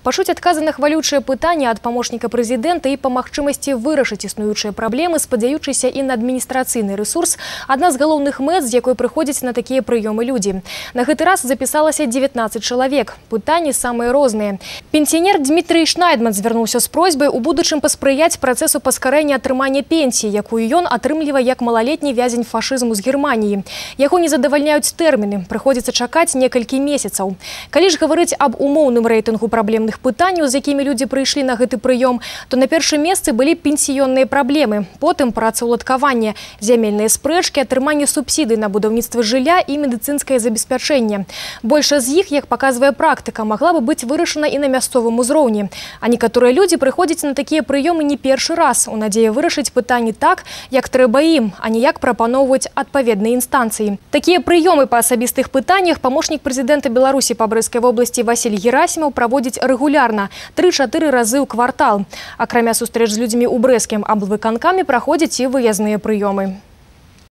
Пашуць адказы на хвалючыя пытанні ад памочніка прэзідэнта і па магчымасці вырашыць існуючыя праблемы, спадзяючыся і на адміністрацыйны рэсурс, адна з галоўных мэт, з якой прыходзяць на такія прыёмы людзі. На гэты раз запісалася 19 чалавек. Пытанні самыя розныя. Пенсіянер Дмітрый Шнайдман звярнуўся з просьбай у будучым паспрыяць працэсу паскарэння атрымання пенсіі, якую ён атрымлівае як малалетні вязень фашызму з Германіі. Яго не задавальняюць тэрміны, прыходзіцца чакаць некалькі месяцаў. Калі ж гаварыць аб умоўным рэйтынгу праблемных пытанняў, з якімі людзі прыйшлі на гэты прыём, то на першым месцы былі пенсіённыя праблемы, потым працаўладкаванне, зямельныя спрэчкі, атрыманне субсідый на будаўніцтва жылля і медыцынскае забеспячэнне. Большасць з іх, як паказвае практыка, магла бы быць вырашана і на мясцовым узроўні. А некаторыя людзі прыходзяць на такія прыёмы не першы раз, у надзеі вырашыць пытанні так, як трэба ім, а не як прапаноўваюць адпаведныя інстанцыі. Такія прыёмы па асабістых пытаннях памочнік прэзідэнта Беларусі па Брэскай вобласці Васіль Герасімаў праводзіць рэгулярна 3-4 разы ў квартал. Акрамя сустрэч з людзьмі ў брэскім аблвыканкаме праходзяць і выязныя прыёмы.